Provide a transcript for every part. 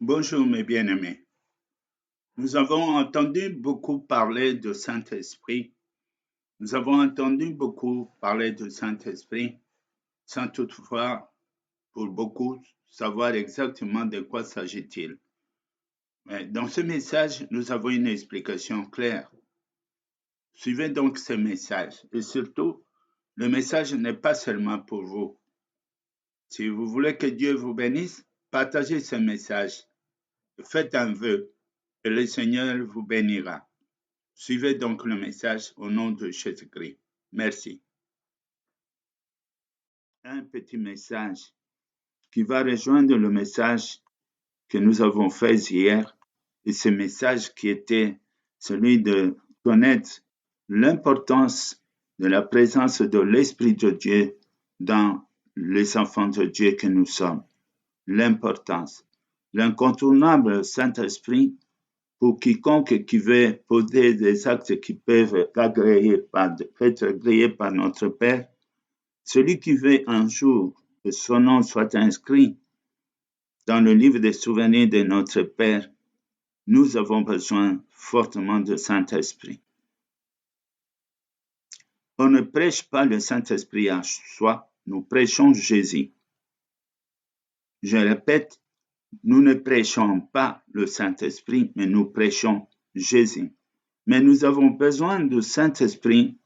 Bonjour mes bien-aimés. Nous avons entendu beaucoup parler du Saint-Esprit. Nous avons entendu beaucoup parler du Saint-Esprit sans toutefois, pour beaucoup, savoir exactement de quoi s'agit-il. Mais dans ce message, nous avons une explication claire. Suivez donc ce message et surtout, le message n'est pas seulement pour vous. Si vous voulez que Dieu vous bénisse, partagez ce message. Faites un vœu et le Seigneur vous bénira. Suivez donc le message au nom de Jésus-Christ. Merci. Un petit message qui va rejoindre le message que nous avons fait hier, et ce message qui était celui de connaître l'importance de la présence de l'Esprit de Dieu dans les enfants de Dieu que nous sommes. L'importance. L'incontournable Saint-Esprit pour quiconque qui veut poser des actes qui peuvent être agréés par notre Père, celui qui veut un jour que son nom soit inscrit dans le livre des souvenirs de notre Père, nous avons besoin fortement de Saint-Esprit. On ne prêche pas le Saint-Esprit à soi, nous prêchons Jésus. Je répète, nous ne prêchons pas le Saint-Esprit, mais nous prêchons Jésus. Mais nous avons besoin du Saint-Esprit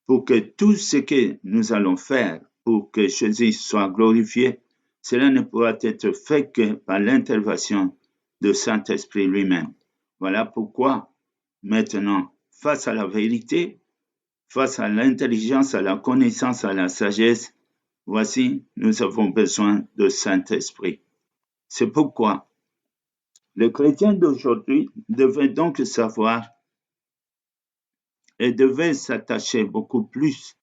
pour que tout ce que nous allons faire pour que Jésus soit glorifié, cela ne pourra être fait que par l'intervention du Saint-Esprit lui-même. Voilà pourquoi, maintenant, face à la vérité, face à l'intelligence, à la connaissance, à la sagesse, voici, nous avons besoin du Saint-Esprit. C'est pourquoi le chrétien d'aujourd'hui devait donc savoir et devait s'attacher beaucoup plus,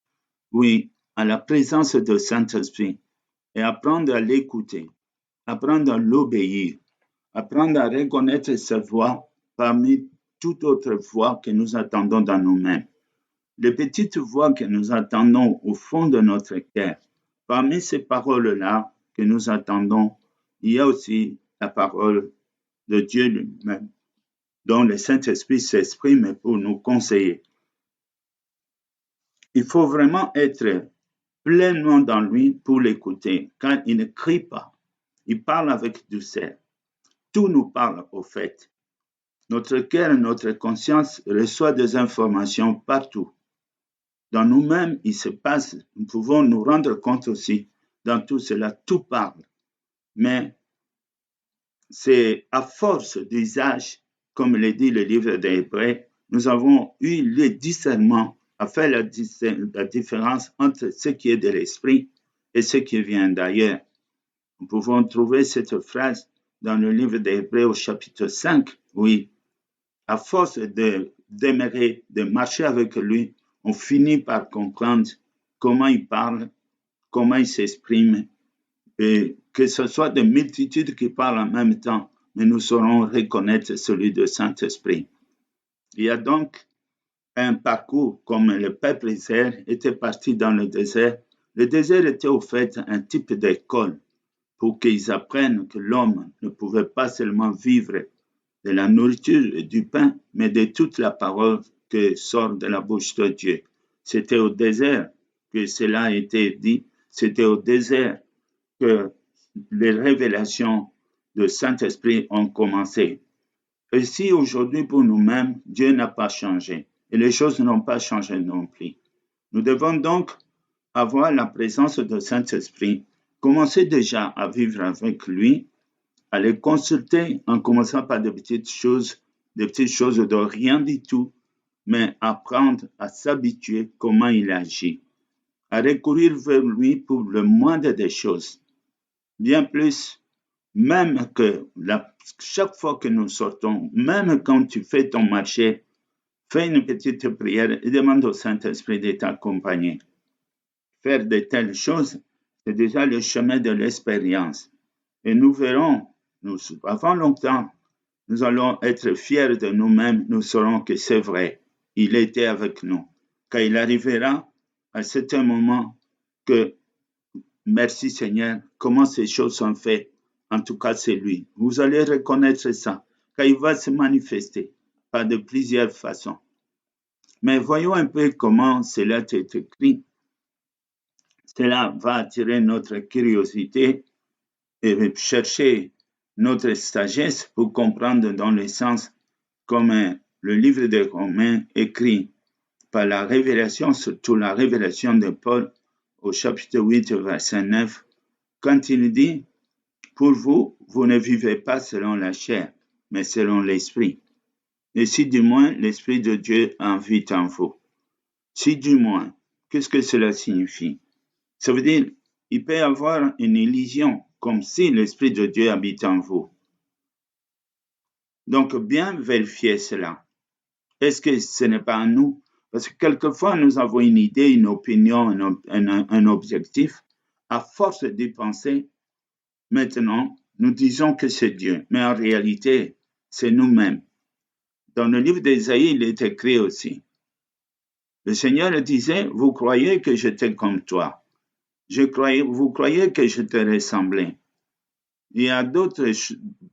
oui, à la présence du Saint-Esprit et apprendre à l'écouter, apprendre à l'obéir, apprendre à reconnaître sa voix parmi toute autre voix que nous attendons dans nous-mêmes. Les petites voix que nous attendons au fond de notre cœur, parmi ces paroles-là que nous attendons, il y a aussi la parole de Dieu lui-même, dont le Saint-Esprit s'exprime pour nous conseiller. Il faut vraiment être pleinement dans lui pour l'écouter, car il ne crie pas, il parle avec douceur. Tout nous parle au fait. Notre cœur et notre conscience reçoivent des informations partout. Dans nous-mêmes, il se passe, nous pouvons nous rendre compte aussi, dans tout cela, tout parle. Mais c'est à force d'usage, comme le dit le livre des Hébreux, nous avons eu le discernement à faire la différence entre ce qui est de l'esprit et ce qui vient d'ailleurs. Nous pouvons trouver cette phrase dans le livre des Hébreux au chapitre 5, oui. À force d'aimer, de marcher avec lui, on finit par comprendre comment il parle, comment il s'exprime, et que ce soit des multitudes qui parlent en même temps, mais nous saurons reconnaître celui de Saint-Esprit. Il y a donc un parcours comme le peuple Israël était parti dans le désert. Le désert était au fait un type d'école pour qu'ils apprennent que l'homme ne pouvait pas seulement vivre de la nourriture et du pain, mais de toute la parole qui sort de la bouche de Dieu. C'était au désert que cela a été dit, c'était au désert que les révélations du Saint-Esprit ont commencé. Et si aujourd'hui pour nous-mêmes, Dieu n'a pas changé et les choses n'ont pas changé non plus. Nous devons donc avoir la présence du Saint-Esprit, commencer déjà à vivre avec lui, à les consulter en commençant par des petites choses de rien du tout, mais apprendre à s'habituer comment il agit, à recourir vers lui pour le moindre des choses. Bien plus, même que chaque fois que nous sortons, même quand tu fais ton marché, fais une petite prière et demande au Saint-Esprit de t'accompagner. Faire de telles choses, c'est déjà le chemin de l'expérience. Et nous verrons, avant longtemps, nous allons être fiers de nous-mêmes, nous saurons que c'est vrai, il était avec nous. Quand il arrivera à certain moment que, merci Seigneur, comment ces choses sont faites, En tout cas, c'est lui. Vous allez reconnaître ça, car il va se manifester par de plusieurs façons. Mais voyons un peu comment cela est écrit. Cela va attirer notre curiosité et chercher notre sagesse pour comprendre dans le sens comme le livre des Romains écrit par la révélation, surtout la révélation de Paul au chapitre 8, verset 9, quand il dit « Pour vous, vous ne vivez pas selon la chair, mais selon l'esprit. Et si du moins l'Esprit de Dieu habite en vous. » Si du moins, qu'est-ce que cela signifie? Ça veut dire, il peut y avoir une illusion, comme si l'Esprit de Dieu habite en vous. Donc, bien vérifier cela. Est-ce que ce n'est pas en nous? Parce que quelquefois, nous avons une idée, une opinion, un objectif. À force d'y penser, maintenant, nous disons que c'est Dieu. Mais en réalité, c'est nous-mêmes. Dans le livre d'Ésaïe, il est écrit aussi. Le Seigneur disait, vous croyez que j'étais comme toi. Vous croyez que je te ressemblais. Il y a d'autres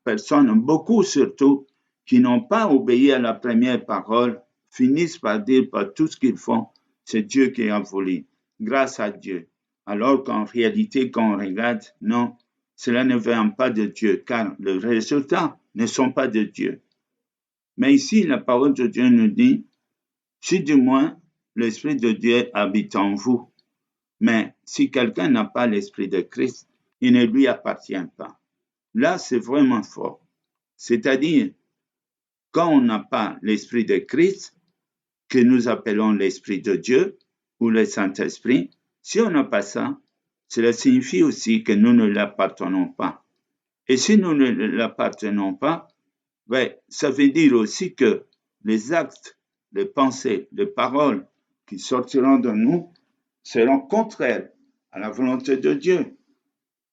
personnes, beaucoup surtout, qui n'ont pas obéi à la première parole, finissent par dire par tout ce qu'ils font, c'est Dieu qui a voulu, grâce à Dieu. Alors qu'en réalité, quand on regarde, non, cela ne vient pas de Dieu, car les résultats ne sont pas de Dieu. Mais ici, la parole de Dieu nous dit, si du moins l'Esprit de Dieu habite en vous, mais si quelqu'un n'a pas l'Esprit de Christ, il ne lui appartient pas. Là, c'est vraiment fort. C'est-à-dire, quand on n'a pas l'Esprit de Christ, que nous appelons l'Esprit de Dieu ou le Saint-Esprit, si on n'a pas ça, cela signifie aussi que nous ne l'appartenons pas. Et si nous ne l'appartenons pas, ça veut dire aussi que les actes, les pensées, les paroles qui sortiront de nous seront contraires à la volonté de Dieu,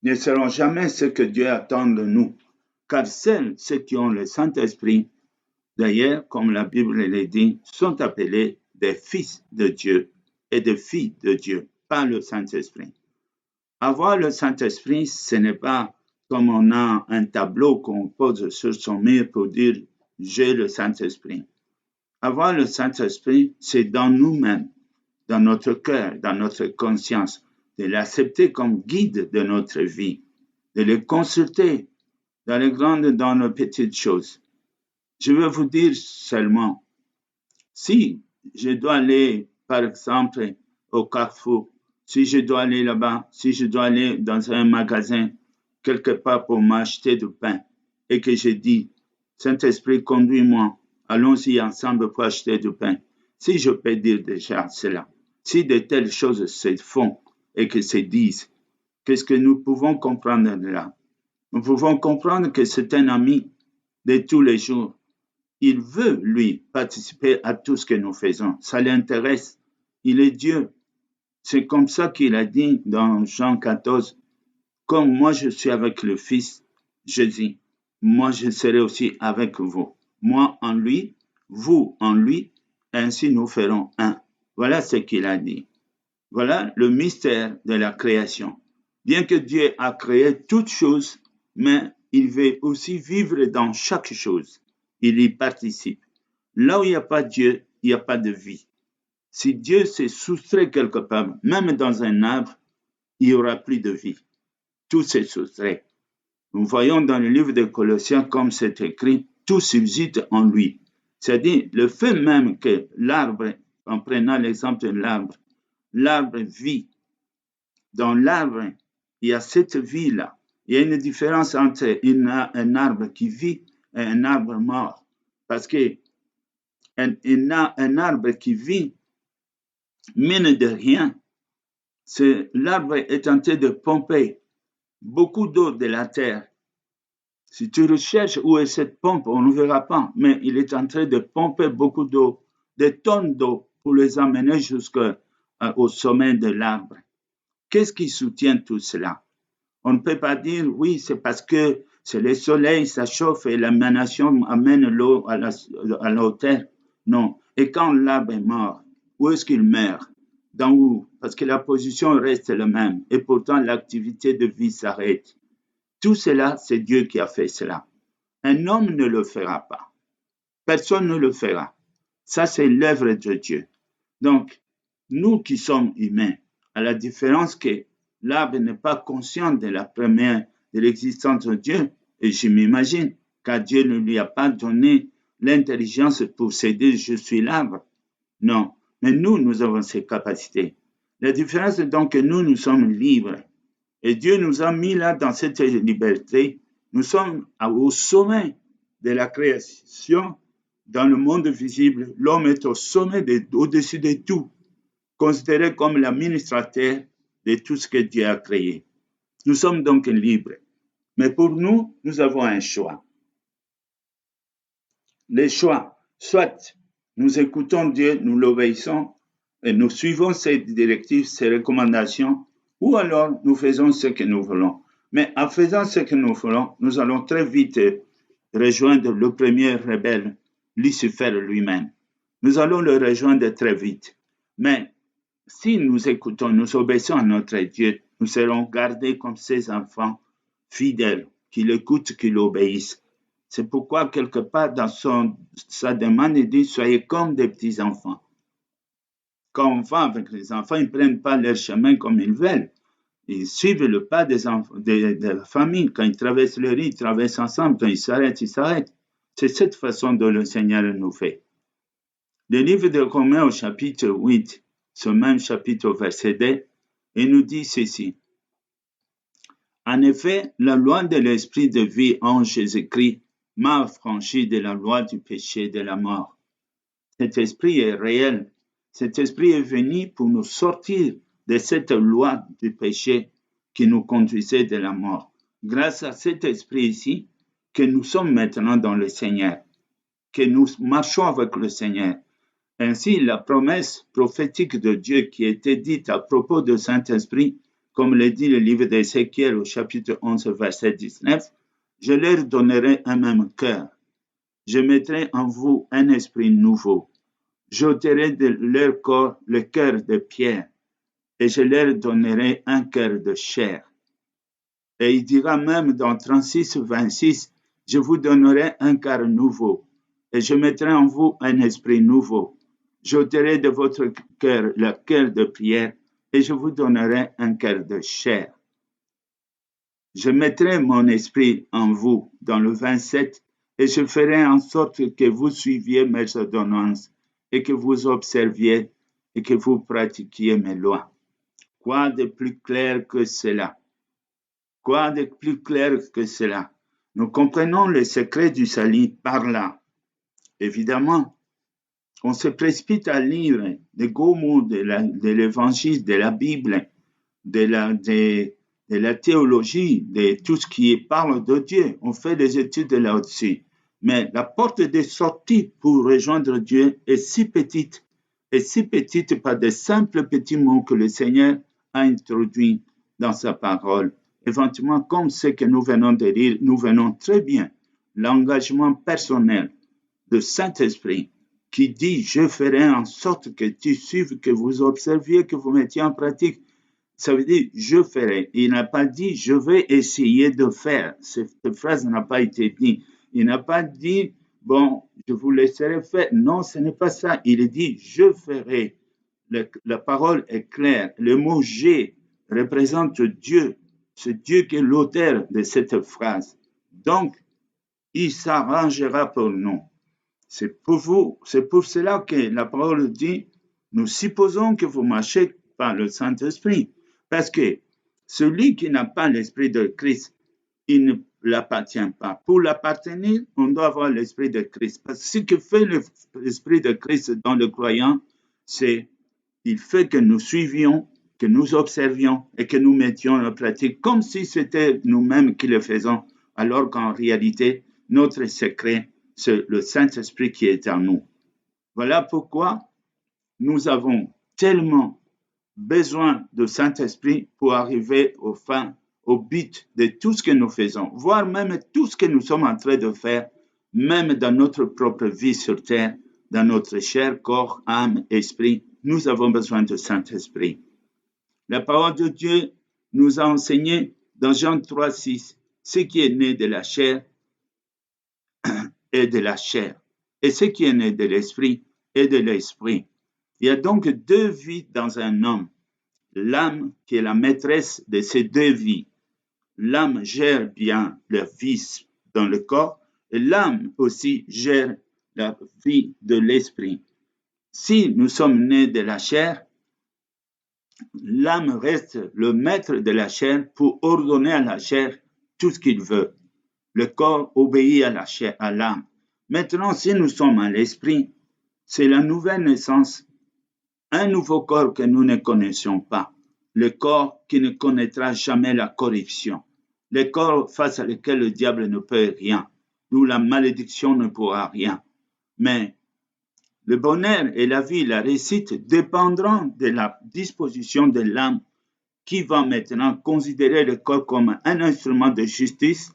ne seront jamais ce que Dieu attend de nous. Car seuls ceux qui ont le Saint-Esprit, d'ailleurs, comme la Bible le dit, sont appelés des fils de Dieu et des filles de Dieu, par le Saint-Esprit. Avoir le Saint-Esprit, ce n'est pas comme on a un tableau qu'on pose sur son mur pour dire « j'ai le Saint-Esprit ». Avoir le Saint-Esprit, c'est dans nous-mêmes, dans notre cœur, dans notre conscience, de l'accepter comme guide de notre vie, de le consulter dans les grandes et dans les petites choses. Je veux vous dire seulement, si je dois aller, par exemple, au Carrefour, si je dois aller là-bas, si je dois aller dans un magasin, quelque part pour m'acheter du pain, et que je dis, Saint-Esprit, conduis-moi, allons-y ensemble pour acheter du pain. Si je peux dire déjà cela, si de telles choses se font et que se disent, qu'est-ce que nous pouvons comprendre de là? Nous pouvons comprendre que c'est un ami de tous les jours. Il veut, lui, participer à tout ce que nous faisons. Ça l'intéresse. Il est Dieu. C'est comme ça qu'il a dit dans Jean 14, comme moi je suis avec le Fils, je dis, moi je serai aussi avec vous. Moi en lui, vous en lui, ainsi nous ferons un. Voilà ce qu'il a dit. Voilà le mystère de la création. Bien que Dieu a créé toutes choses, mais il veut aussi vivre dans chaque chose. Il y participe. Là où il n'y a pas Dieu, il n'y a pas de vie. Si Dieu s'est soustrait quelque part, même dans un arbre, il n'y aura plus de vie. Tout s'est soustrait. Nous voyons dans le livre de Colossiens, comme c'est écrit, tout subsiste en lui. C'est-à-dire, le fait même que l'arbre, en prenant l'exemple de l'arbre vit. Dans l'arbre, il y a cette vie-là. Il y a une différence entre un arbre qui vit et un arbre mort. Parce que un arbre qui vit, mine de rien, l'arbre est en train de pomper beaucoup d'eau de la terre. Si tu recherches où est cette pompe, on ne verra pas, mais il est en train de pomper beaucoup d'eau, des tonnes d'eau, pour les amener jusqu'au sommet de l'arbre. Qu'est-ce qui soutient tout cela? On ne peut pas dire, oui, c'est parce que c'est le soleil, ça chauffe et l'émanation amène l'eau à la hauteur. Non. Et quand l'arbre est mort, où est-ce qu'il meurt? Dans où? Parce que la position reste la même et pourtant l'activité de vie s'arrête. Tout cela, c'est Dieu qui a fait cela. Un homme ne le fera pas. Personne ne le fera. Ça, c'est l'œuvre de Dieu. Donc, nous qui sommes humains, à la différence que l'arbre n'est pas conscient de l'existence de Dieu, et je m'imagine, car Dieu ne lui a pas donné l'intelligence pour se dire je suis l'arbre. Non, mais nous avons ces capacités. La différence est donc que nous sommes libres. Et Dieu nous a mis là dans cette liberté. Nous sommes au sommet de la création. Dans le monde visible, l'homme est au sommet, au-dessus de tout, considéré comme l'administrateur de tout ce que Dieu a créé. Nous sommes donc libres. Mais pour nous, nous avons un choix. Les choix, soit nous écoutons Dieu, nous l'obéissons et nous suivons ses directives, ses recommandations, ou alors nous faisons ce que nous voulons. Mais en faisant ce que nous voulons, nous allons très vite rejoindre le premier rebelle, Lucifer lui-même. Nous allons le rejoindre très vite. Mais si nous écoutons, nous obéissons à notre Dieu, nous serons gardés comme ses enfants fidèles, qui l'écoutent, qui l'obéissent. C'est pourquoi, quelque part, dans sa demande, il dit « Soyez comme des petits-enfants ». Quand on va avec les enfants, ils ne prennent pas leur chemin comme ils veulent. Ils suivent le pas de la famille. Quand ils traversent le riz, ils traversent ensemble. Quand ils s'arrêtent, ils s'arrêtent. C'est cette façon dont le Seigneur nous fait. Le livre de Romains au chapitre 8, ce même chapitre au verset 2, il nous dit ceci. En effet, la loi de l'esprit de vie en Jésus-Christ m'a affranchi de la loi du péché et de la mort. Cet esprit est réel. Cet esprit est venu pour nous sortir de cette loi du péché qui nous conduisait de la mort. Grâce à cet esprit ici, que nous sommes maintenant dans le Seigneur, que nous marchons avec le Seigneur. Ainsi, la promesse prophétique de Dieu qui était dite à propos du Saint-Esprit, comme le dit le livre d'Ézéchiel au chapitre 11, verset 19, « Je leur donnerai un même cœur. Je mettrai en vous un esprit nouveau. J'ôterai de leur corps le cœur de pierre et je leur donnerai un cœur de chair. » Et il dira même dans 36, 26, « Je vous donnerai un cœur nouveau et je mettrai en vous un esprit nouveau. J'ôterai de votre cœur le cœur de pierre et je vous donnerai un cœur de chair. » Je mettrai mon esprit en vous, dans le 27, et je ferai en sorte que vous suiviez mes ordonnances et que vous observiez et que vous pratiquiez mes lois. Quoi de plus clair que cela? Quoi de plus clair que cela? Nous comprenons le secret du salut par là. Évidemment, on se précipite à lire les gros mots de l'évangile, de la Bible, de la théologie, de tout ce qui parle de Dieu. On fait des études là-dessus. Mais la porte de sortie pour rejoindre Dieu est si petite par des simples petits mots que le Seigneur a introduits dans sa parole. Éventuellement, comme ce que nous venons de lire, nous venons très bien l'engagement personnel de Saint-Esprit qui dit « Je ferai en sorte que tu suives, que vous observiez, que vous mettiez en pratique. » Ça veut dire « je ferai ». Il n'a pas dit « je vais essayer de faire ». Cette phrase n'a pas été dite. Il n'a pas dit « bon, je vous laisserai faire ». Non, ce n'est pas ça. Il dit « je ferai ». La parole est claire. Le mot « j'ai » représente Dieu. C'est Dieu qui est l'auteur de cette phrase. Donc, il s'arrangera pour nous. C'est pour vous, c'est pour cela que la parole dit « nous supposons que vous marchez par le Saint-Esprit ». Parce que celui qui n'a pas l'Esprit de Christ, il ne l'appartient pas. Pour l'appartenir, on doit avoir l'Esprit de Christ. Parce que ce que fait l'Esprit de Christ dans le croyant, c'est il fait que nous suivions, que nous observions et que nous mettions en pratique comme si c'était nous-mêmes qui le faisons, alors qu'en réalité, notre secret, c'est le Saint-Esprit qui est en nous. Voilà pourquoi nous avons tellement besoin du Saint-Esprit pour arriver au but de tout ce que nous faisons, voire même tout ce que nous sommes en train de faire, même dans notre propre vie sur terre, dans notre chair, corps, âme, esprit, nous avons besoin du Saint-Esprit. La parole de Dieu nous a enseigné dans Jean 3, 6, ce qui est né de la chair est de la chair, et ce qui est né de l'esprit est de l'esprit. Il y a donc deux vies dans un homme. L'âme qui est la maîtresse de ces deux vies. L'âme gère bien la vie dans le corps et l'âme aussi gère la vie de l'esprit. Si nous sommes nés de la chair, l'âme reste le maître de la chair pour ordonner à la chair tout ce qu'il veut. Le corps obéit à la chair, à l'âme. Maintenant, si nous sommes à l'esprit, c'est la nouvelle naissance, un nouveau corps que nous ne connaissions pas, le corps qui ne connaîtra jamais la corruption, le corps face à lequel le diable ne peut rien, où la malédiction ne pourra rien. Mais le bonheur et la vie, la réussite dépendront de la disposition de l'âme qui va maintenant considérer le corps comme un instrument de justice,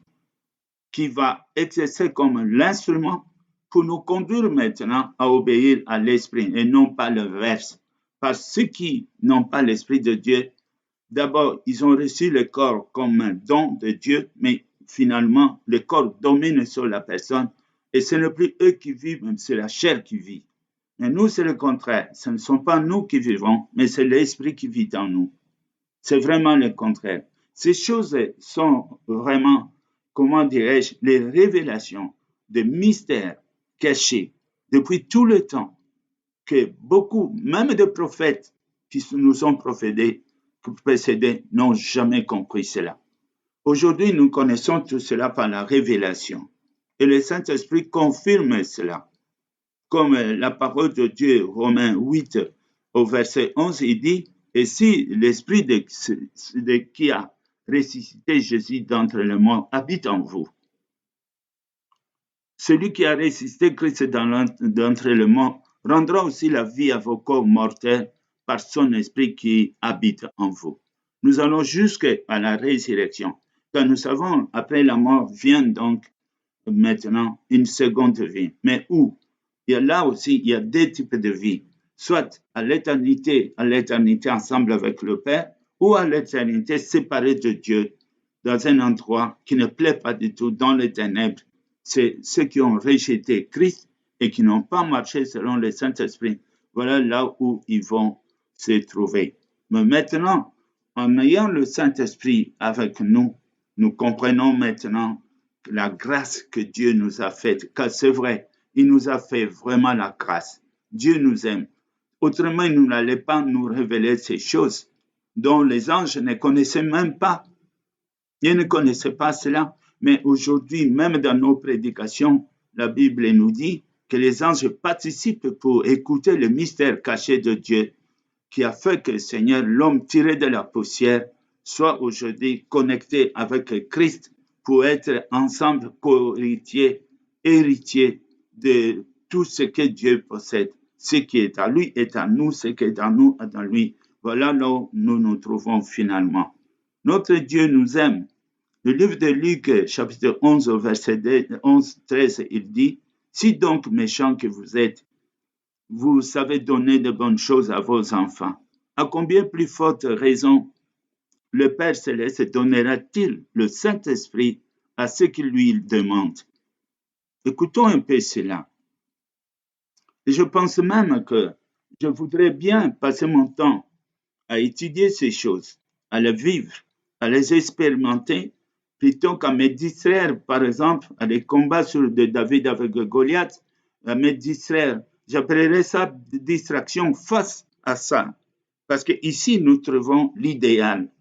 qui va exercer comme l'instrument pour nous conduire maintenant à obéir à l'esprit et non pas l'inverse. Parce que ceux qui n'ont pas l'esprit de Dieu, d'abord, ils ont reçu le corps comme un don de Dieu, mais finalement, le corps domine sur la personne et ce n'est plus eux qui vivent, même c'est la chair qui vit. Mais nous, c'est le contraire. Ce ne sont pas nous qui vivons, mais c'est l'esprit qui vit en nous. C'est vraiment le contraire. Ces choses sont vraiment, comment dirais-je, les révélations de mystères cachés depuis tout le temps que beaucoup, même de prophètes qui nous ont précédés, n'ont jamais compris cela. Aujourd'hui, nous connaissons tout cela par la révélation. Et le Saint-Esprit confirme cela. Comme la parole de Dieu, Romains 8, au verset 11, il dit, et si l'Esprit de qui a ressuscité Jésus d'entre les morts habite en vous, celui qui a ressuscité Christ d'entre les morts rendra aussi la vie à vos corps mortels par son Esprit qui habite en vous. Nous allons jusqu'à la résurrection, car nous savons, après la mort vient donc maintenant une seconde vie. Mais où? Là aussi, il y a deux types de vie. Soit à l'éternité ensemble avec le Père, ou à l'éternité séparée de Dieu, dans un endroit qui ne plaît pas du tout, dans les ténèbres. C'est ceux qui ont rejeté Christ et qui n'ont pas marché selon le Saint-Esprit. Voilà là où ils vont se trouver. Mais maintenant, en ayant le Saint-Esprit avec nous, nous comprenons maintenant la grâce que Dieu nous a faite, car c'est vrai, il nous a fait vraiment la grâce. Dieu nous aime. Autrement, il n'allait pas nous révéler ces choses dont les anges ne connaissaient même pas. Ils ne connaissaient pas cela. Mais aujourd'hui, même dans nos prédications, la Bible nous dit que les anges participent pour écouter le mystère caché de Dieu qui a fait que le Seigneur, l'homme tiré de la poussière, soit aujourd'hui connecté avec Christ pour être ensemble co-héritiers, héritiers de tout ce que Dieu possède. Ce qui est à lui est à nous, ce qui est à nous est à lui. Voilà là où nous nous trouvons finalement. Notre Dieu nous aime. Le livre de Luc, chapitre 11, verset 13, il dit, « Si donc méchants que vous êtes, vous savez donner de bonnes choses à vos enfants, à combien plus forte raison le Père Céleste donnera-t-il le Saint-Esprit à ceux qui lui demandent ?» Écoutons un peu cela. Et je pense même que je voudrais bien passer mon temps à étudier ces choses, à les vivre, à les expérimenter, plutôt qu'à me distraire, par exemple, à des combats de David avec Goliath, à me distraire. J'appellerais ça distraction face à ça. Parce qu'ici, nous trouvons l'idéal.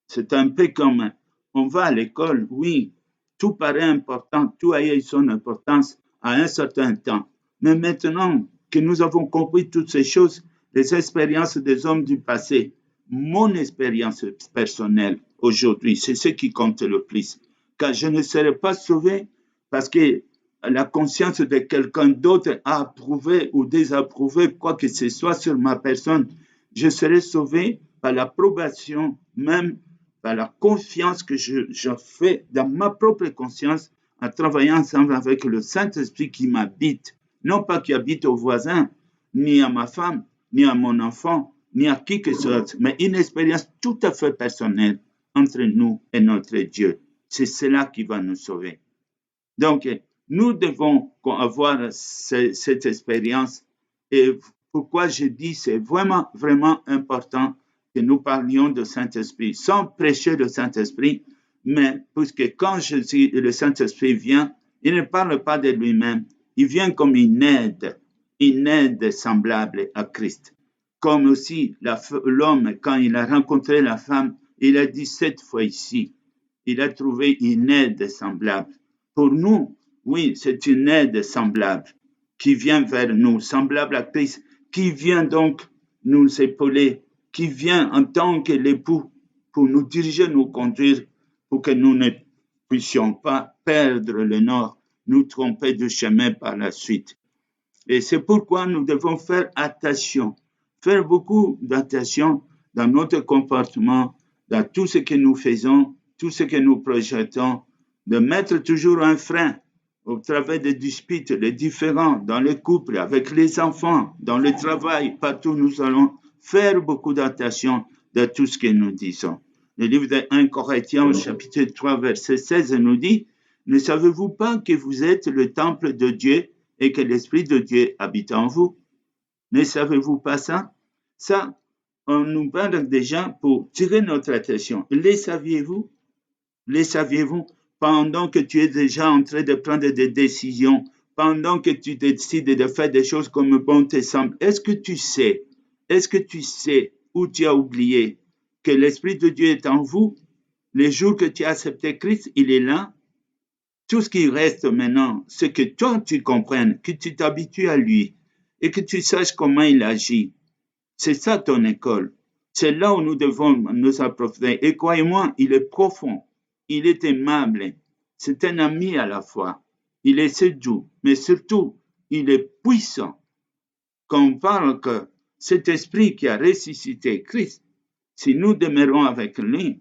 C'est un peu comme on va à l'école, oui, tout paraît important, tout a son importance à un certain temps. Mais maintenant que nous avons compris toutes ces choses, les expériences des hommes du passé, mon expérience personnelle aujourd'hui, c'est ce qui compte le plus. Car je ne serai pas sauvé parce que la conscience de quelqu'un d'autre a approuvé ou désapprouvé quoi que ce soit sur ma personne. Je serai sauvé par l'approbation, même par la confiance que je fais dans ma propre conscience en travaillant ensemble avec le Saint-Esprit qui m'habite. Non pas qui habite au voisin, ni à ma femme, ni à mon enfant, ni à qui que ce soit, mais une expérience tout à fait personnelle entre nous et notre Dieu. C'est cela qui va nous sauver. Donc, nous devons avoir cette expérience. Et pourquoi je dis c'est vraiment, vraiment important que nous parlions de Saint-Esprit, sans prêcher le Saint-Esprit, mais puisque quand le Saint-Esprit vient, il ne parle pas de lui-même, il vient comme une aide semblable à Christ. Comme aussi l'homme, quand il a rencontré la femme, il a dit cette fois ici, il a trouvé une aide semblable. Pour nous, oui, c'est une aide semblable qui vient vers nous, semblable à Christ, qui vient donc nous épauler, qui vient en tant que l'époux pour nous diriger, nous conduire, pour que nous ne puissions pas perdre le nord, nous tromper de chemin par la suite. Et c'est pourquoi nous devons faire attention, faire beaucoup d'attention dans notre comportement, dans tout ce que nous faisons, tout ce que nous projetons, de mettre toujours un frein au travers des disputes, les différends dans les couples, avec les enfants, dans le travail, partout nous allons faire beaucoup d'attention de tout ce que nous disons. Le livre de 1 Corinthiens, chapitre 3, verset 16, nous dit « Ne savez-vous pas que vous êtes le temple de Dieu et que l'Esprit de Dieu habite en vous? Ne savez-vous pas ça? » Ça, on nous parle déjà pour tirer notre attention. Les saviez-vous? Les saviez-vous? Pendant que tu es déjà en train de prendre des décisions, pendant que tu décides de faire des choses comme bon te semble, est-ce que tu sais ou tu as oublié que l'Esprit de Dieu est en vous? Les jours que tu as accepté Christ, il est là. Tout ce qui reste maintenant, c'est que toi, tu comprennes, que tu t'habitues à lui et que tu saches comment il agit. C'est ça ton école. C'est là où nous devons nous approfondir. Et croyez-moi, il est profond, il est aimable, c'est un ami à la fois. Il est doux, mais surtout, il est puissant. Quand on parle que cet esprit qui a ressuscité Christ, si nous demeurons avec lui,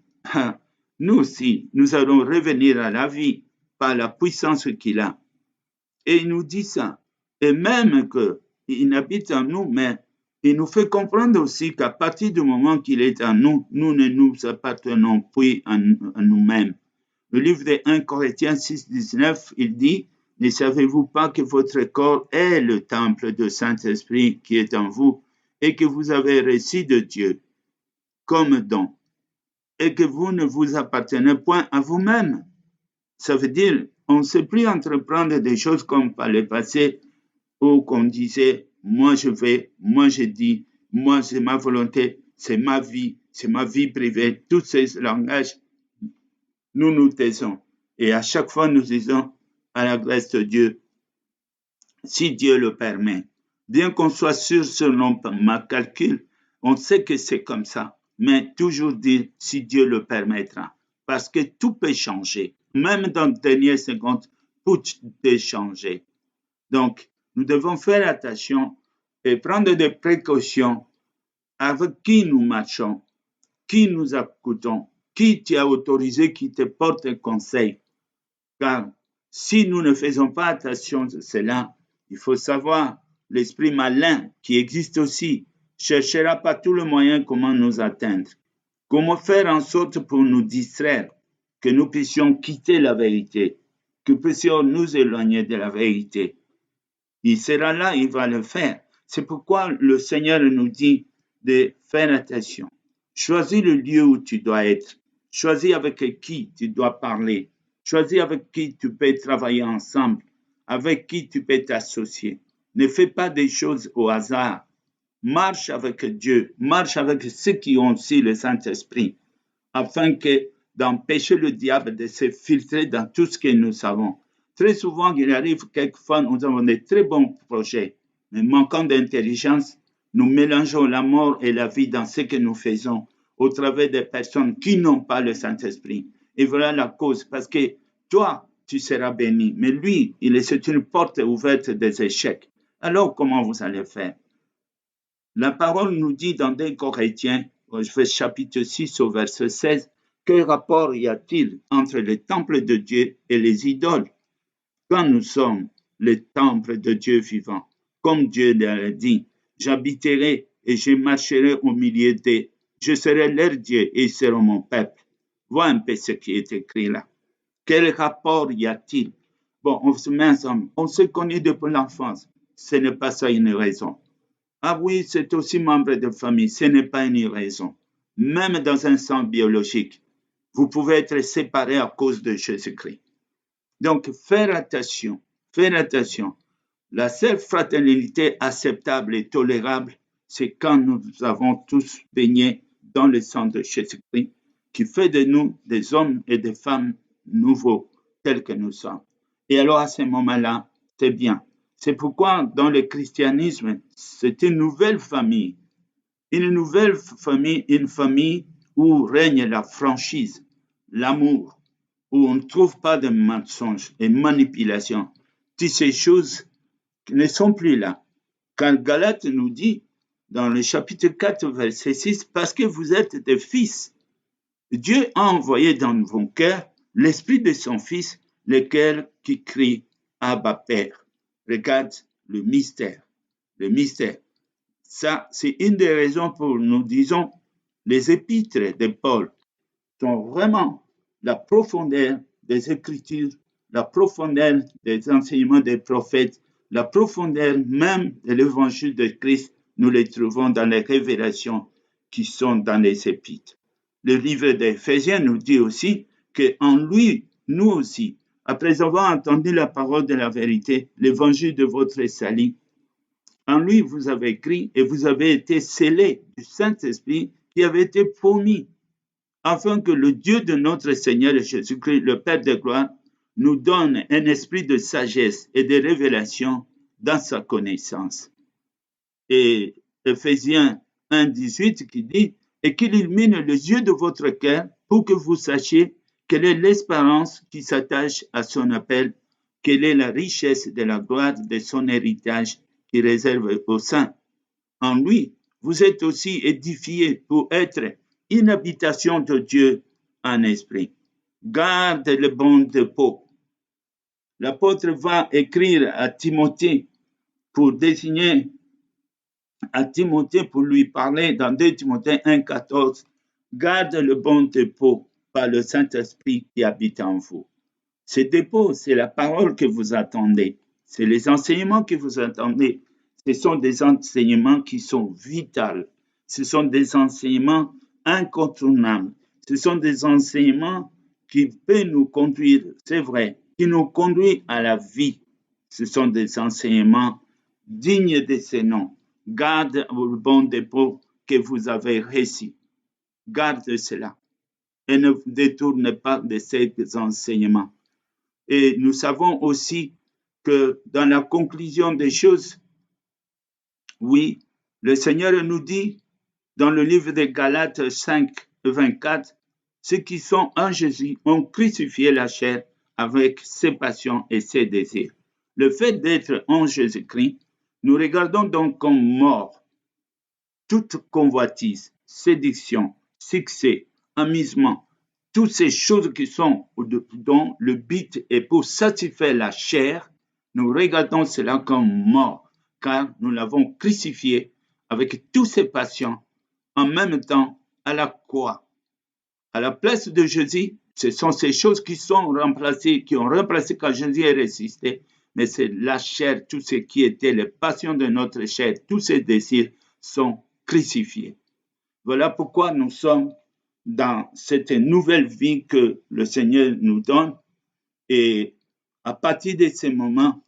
nous aussi, nous allons revenir à la vie par la puissance qu'il a. Et il nous dit ça. Et même qu'il habite en nous, mais il nous fait comprendre aussi qu'à partir du moment qu'il est en nous, nous ne nous appartenons plus à nous-mêmes. Le livre de 1 Corinthiens 6, 19, il dit « Ne savez-vous pas que votre corps est le temple du Saint-Esprit qui est en vous et que vous avez reçu de Dieu comme don et que vous ne vous appartenez point à vous-même. » Ça veut dire, on ne sait plus entreprendre des choses comme par le passé où on disait, moi je vais, moi je dis, moi c'est ma volonté, c'est ma vie privée. Tous ces langages, nous nous taisons. Et à chaque fois, nous disons, à la grâce de Dieu, si Dieu le permet. Bien qu'on soit sûr selon ma calcul, on sait que c'est comme ça. Mais toujours dire, si Dieu le permettra. Parce que tout peut changer. Même dans les dernières secondes, tout peut changer. Donc, nous devons faire attention et prendre des précautions avec qui nous marchons, qui nous écoutons, qui t'y a autorisé, qui te porte un conseil. Car si nous ne faisons pas attention à cela, il faut savoir, l'esprit malin qui existe aussi cherchera par tous les moyens comment nous atteindre, comment faire en sorte pour nous distraire, que nous puissions quitter la vérité, que nous puissions nous éloigner de la vérité. Il sera là, il va le faire. C'est pourquoi le Seigneur nous dit de faire attention. Choisis le lieu où tu dois être. Choisis avec qui tu dois parler. Choisis avec qui tu peux travailler ensemble, avec qui tu peux t'associer. Ne fais pas des choses au hasard. Marche avec Dieu, marche avec ceux qui ont aussi le Saint-Esprit, afin d'empêcher le diable de se filtrer dans tout ce que nous savons. Très souvent, il arrive quelquefois, nous avons de très bons projets, mais manquant d'intelligence, nous mélangeons la mort et la vie dans ce que nous faisons au travers des personnes qui n'ont pas le Saint-Esprit. Et voilà la cause, parce que toi, tu seras béni, mais lui, c'est une porte ouverte des échecs. Alors, comment vous allez faire? La parole nous dit dans 2 Corinthiens, chapitre 6 au verset 16, quel rapport y a-t-il entre le temple de Dieu et les idoles? Quand nous sommes le temple de Dieu vivant, comme Dieu l'a dit, j'habiterai et je marcherai au milieu d'eux. Je serai leur Dieu et ils seront mon peuple. Vois un peu ce qui est écrit là. Quel rapport y a-t-il? Bon, on se met ensemble. On se connaît depuis l'enfance. Ce n'est pas ça une raison. Ah oui, c'est aussi membre de famille. Ce n'est pas une raison. Même dans un sens biologique, vous pouvez être séparés à cause de Jésus-Christ. Donc, faire attention, faire attention. La seule fraternité acceptable et tolérable, c'est quand nous avons tous baigné dans le sang de Jésus-Christ, qui fait de nous des hommes et des femmes nouveaux, tels que nous sommes. Et alors, à ce moment-là, c'est bien. C'est pourquoi, dans le christianisme, c'est une nouvelle famille. Une nouvelle famille, une famille où règne la franchise, l'amour, où on ne trouve pas de mensonges et manipulations. Toutes ces choses ne sont plus là. Quand Galate nous dit, dans le chapitre 4, verset 6, parce que vous êtes des fils, Dieu a envoyé dans vos cœurs l'esprit de son Fils, lequel qui crie Abba Père. Regarde le mystère. Le mystère. Ça, c'est une des raisons pour nous disons les épîtres de Paul sont vraiment la profondeur des Écritures, la profondeur des enseignements des prophètes, la profondeur même de l'évangile de Christ, nous les trouvons dans les révélations qui sont dans les épîtres. Le livre d'Éphésiens nous dit aussi qu'en lui, nous aussi, après avoir entendu la parole de la vérité, l'évangile de votre salut, en lui vous avez écrit et vous avez été scellés du Saint-Esprit qui avait été promis, afin que le Dieu de notre Seigneur Jésus-Christ, le Père de gloire, nous donne un esprit de sagesse et de révélation dans sa connaissance. Et Éphésiens 1, 18 qui dit « Et qu'il illumine les yeux de votre cœur pour que vous sachiez quelle est l'espérance qui s'attache à son appel, quelle est la richesse de la gloire de son héritage qui réserve aux saints. En lui, vous êtes aussi édifiés pour être une habitation de Dieu en esprit. Garde le bon dépôt. » L'apôtre va écrire à Timothée pour désigner à Timothée pour lui parler dans 2 Timothée 1,14. Garde le bon dépôt par le Saint-Esprit qui habite en vous. Ce dépôt, c'est la parole que vous attendez. C'est les enseignements que vous attendez. Ce sont des enseignements qui sont vitaux. Ce sont des enseignements incontournables. Ce sont des enseignements qui peuvent nous conduire, c'est vrai, qui nous conduisent à la vie. Ce sont des enseignements dignes de ce nom. Garde le bon dépôt que vous avez reçu. Garde cela et ne vous détournez pas de ces enseignements. Et nous savons aussi que dans la conclusion des choses, oui, le Seigneur nous dit dans le livre de Galates 5, 24, ceux qui sont en Jésus ont crucifié la chair avec ses passions et ses désirs. Le fait d'être en Jésus-Christ, nous regardons donc comme mort toute convoitise, séduction, succès, amusement, toutes ces choses qui sont dont le but est pour satisfaire la chair, nous regardons cela comme mort, car nous l'avons crucifié avec toutes ses passions en même temps à la croix. À la place de Jésus, ce sont ces choses qui sont remplacées, qui ont remplacé quand Jésus est ressuscité, mais c'est la chair, tout ce qui était les passions de notre chair, tous ces désirs sont crucifiés. Voilà pourquoi nous sommes dans cette nouvelle vie que le Seigneur nous donne. Et à partir de ce moment,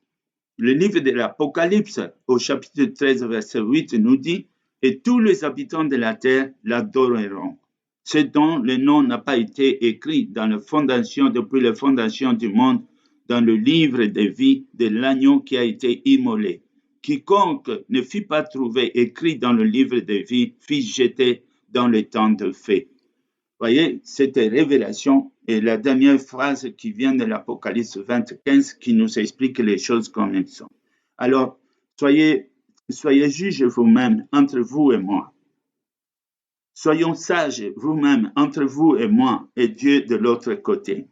le livre de l'Apocalypse, au chapitre 13, verset 8, nous dit « Et tous les habitants de la terre l'adoreront. » Ce dont le nom n'a pas été écrit dans la fondation, depuis la fondation du monde, dans le livre de vie de l'agneau qui a été immolé. Quiconque ne fut pas trouvé écrit dans le livre de vie fut jeté dans le temps de feu. Voyez, cette révélation est la dernière phrase qui vient de l'Apocalypse 25 qui nous explique les choses comme elles sont. Alors, soyez juges vous-même entre vous et moi. Soyons sages vous-même entre vous et moi et Dieu de l'autre côté.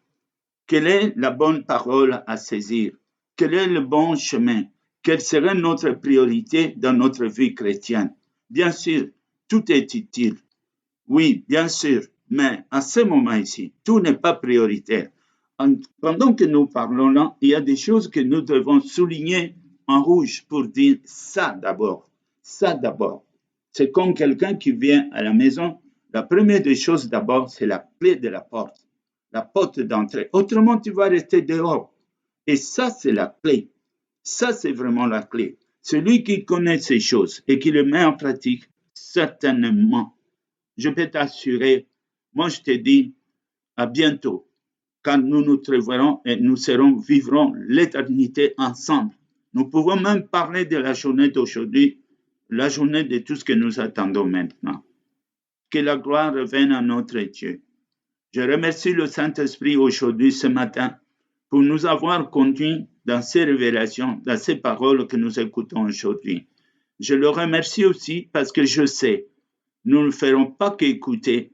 Quelle est la bonne parole à saisir? Quel est le bon chemin? Quelle serait notre priorité dans notre vie chrétienne? Bien sûr, tout est utile. Oui, bien sûr, mais à ce moment ici, tout n'est pas prioritaire. pendant que nous parlons là, il y a des choses que nous devons souligner en rouge pour dire ça d'abord. Ça d'abord. C'est comme quelqu'un qui vient à la maison. La première des choses d'abord, c'est la clé de la porte d'entrée. Autrement, tu vas rester dehors. Et ça, c'est la clé. Ça, c'est vraiment la clé. Celui qui connaît ces choses et qui les met en pratique, certainement, je peux t'assurer, moi je te dis, à bientôt, quand nous nous trouverons et nous vivrons l'éternité ensemble. Nous pouvons même parler de la journée d'aujourd'hui, la journée de tout ce que nous attendons maintenant. Que la gloire revienne à notre Dieu. Je remercie le Saint-Esprit aujourd'hui, ce matin, pour nous avoir conduits dans ces révélations, dans ces paroles que nous écoutons aujourd'hui. Je le remercie aussi parce que je sais, nous ne ferons pas qu'écouter,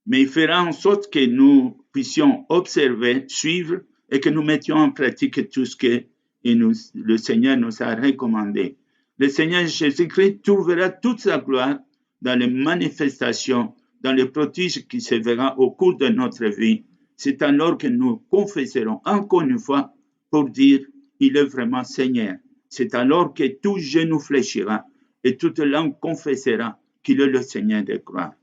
mais il fera en sorte que nous puissions observer, suivre et que nous mettions en pratique tout ce que le Seigneur nous a recommandé. Le Seigneur Jésus-Christ trouvera toute sa gloire dans les manifestations, dans les prodiges qui se verront au cours de notre vie. C'est alors que nous confesserons encore une fois pour dire il est vraiment Seigneur. C'est alors que tout genou fléchira et toute langue confessera qu'il est le Seigneur des gloires.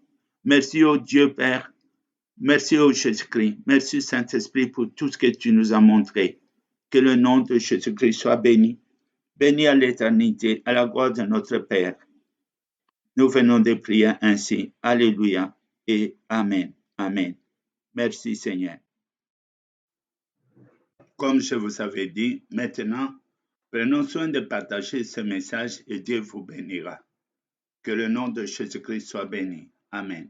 Merci au Dieu Père, merci au Jésus-Christ, merci Saint-Esprit pour tout ce que tu nous as montré. Que le nom de Jésus-Christ soit béni, béni à l'éternité, à la gloire de notre Père. Nous venons de prier ainsi. Alléluia et Amen. Amen. Merci Seigneur. Comme je vous avais dit, maintenant, prenons soin de partager ce message et Dieu vous bénira. Que le nom de Jésus-Christ soit béni. Amen.